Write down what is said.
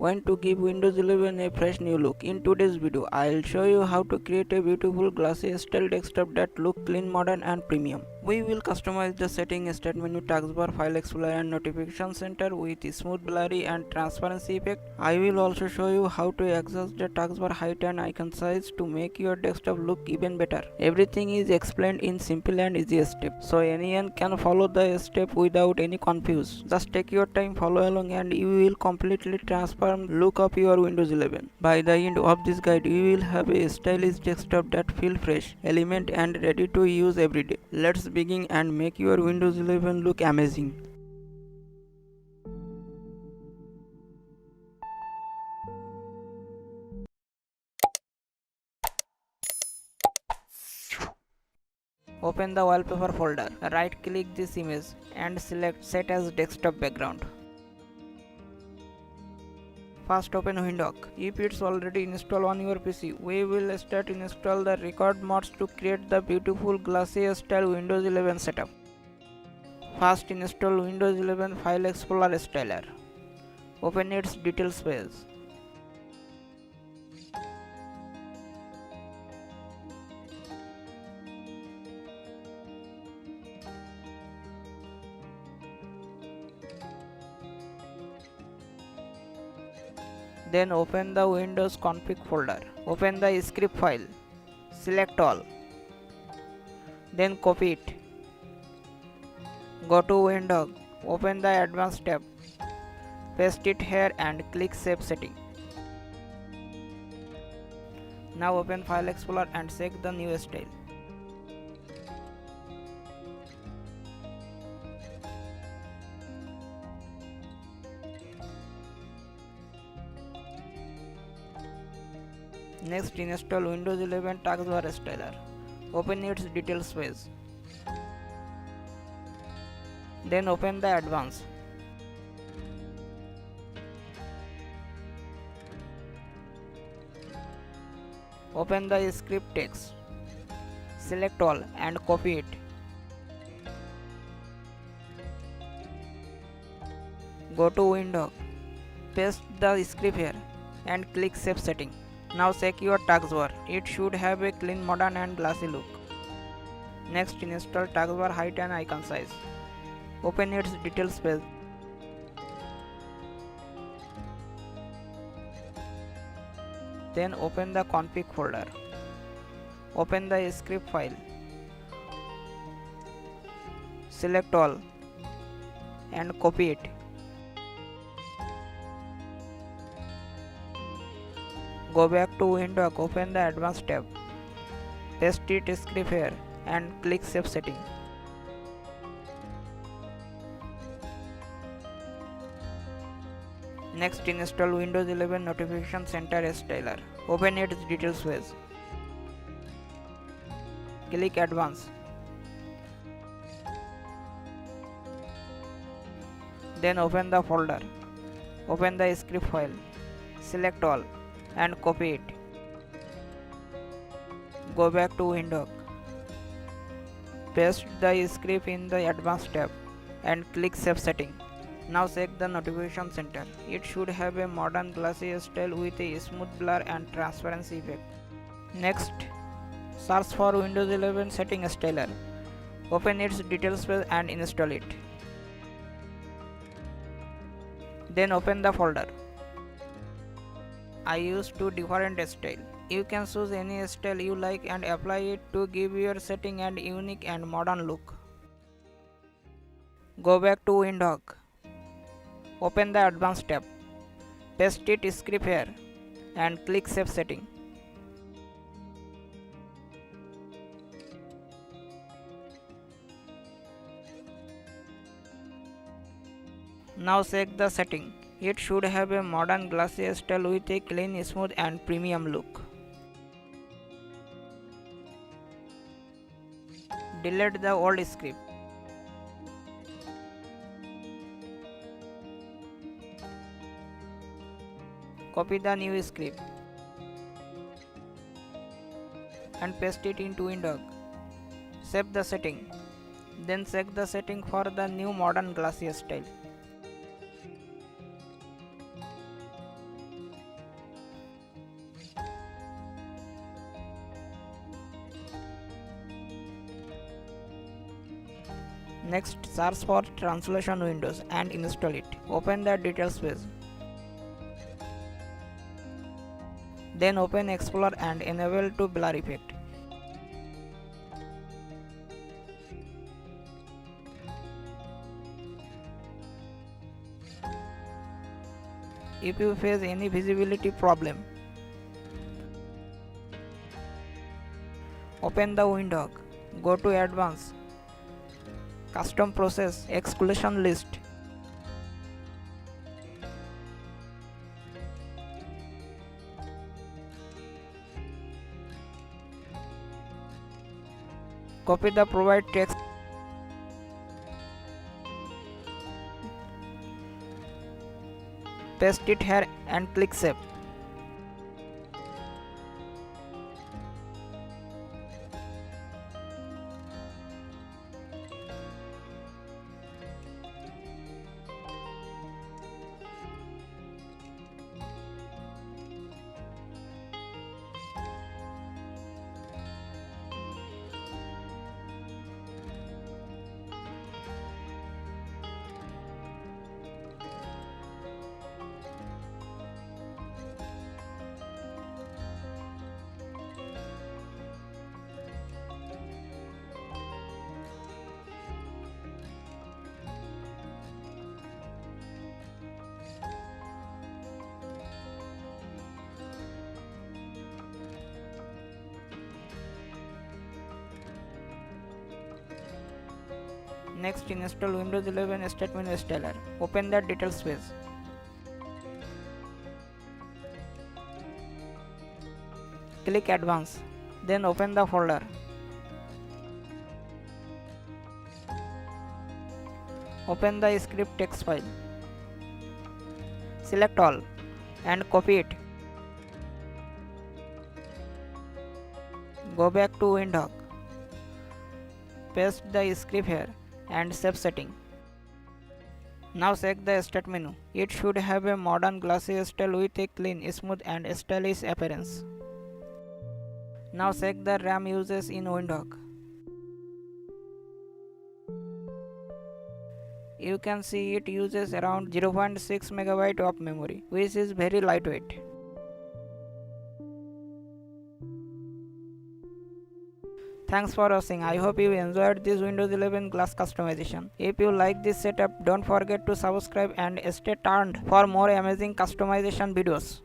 when to give Windows 11 a fresh new look. In today's video, I'll show you how to create a beautiful glossy style desktop that look clean, modern and premium. We will customize the setting start menu, taskbar, file explorer and notification center with smooth, blurry and transparency effect. I will also show you how to adjust the taskbar height and icon size to make your desktop look even better. Everything is explained in simple and easy steps, so anyone can follow the step without any confusion. Just take your time, follow along and you will completely transform look of your Windows 11. By the end of this guide, you will have a stylish desktop that feels fresh, elegant and ready to use every day. Let's begin and make your Windows 11 look amazing. Open the wallpaper folder, right click this image and select set as desktop background. First open Windhawk. If it's already installed on your PC, we will start install the record mods to create the beautiful glossy style Windows 11 setup. First install Windows 11 File Explorer Styler. Open its details page. Then open the Windows config folder. Open the script file. Select all. Then copy it. Go to Windhawk. Open the advanced tab. Paste it here and click save setting. Now open File Explorer and check the new style. Next install Windows 11 Taskbar Styler. Open its details page. Then open the advanced. Open the script text. Select all and copy it. Go to Windhawk. Paste the script here and click save setting. Now check your taskbar. It should have a clean, modern and glossy look. Next install taskbar height and icon size. Open its details page. Then open the config folder. Open the script file. Select all and copy it. Go back to Windhawk, open the advanced tab. Paste it script here and click save setting. Next install Windows 11 Notification Center Styler. Open its details page. Click Advanced. Then open the folder. Open the script file. Select all and copy it. Go back to Windhawk. Paste the script in the Advanced tab and click Save Setting. Now check the notification center. It should have a modern glossy style with a smooth blur and transparency effect. Next, search for Windows 11 setting styler. Open its details page and install it. Then open the folder. I use two different styles. You can choose any style you like and apply it to give your setting an unique and modern look. Go back to Windhawk. Open the Advanced tab. Paste it script here and click Save Setting. Now check the setting. It should have a modern glossy style with a clean, smooth and premium look. Delete the old script. Copy the new script and paste it into Windhawk. Save the setting. Then check the setting for the new modern glossy style. Next, search for translation windows and install it. Open the details page. Then open Explorer and enable to blur effect. If you face any visibility problem, open the Windhawk. Go to Advanced, Custom Process, Exclusion List. Copy the provided text. Paste it here and click Save. Next, install Windows 11 Statement Installer. Open the details page. Click Advanced. Then open the folder. Open the script text file. Select all and copy it. Go back to Windhawk. Paste the script here and save setting. Now check the state menu. It should have a modern glossy style with a clean, smooth and stylish appearance. Now check the RAM uses in Windhawk. You can see it uses around 0.6 MB of memory, which is very lightweight. Thanks for watching. I hope you enjoyed this Windows 11 glass customization. If you like this setup, don't forget to subscribe and stay tuned for more amazing customization videos.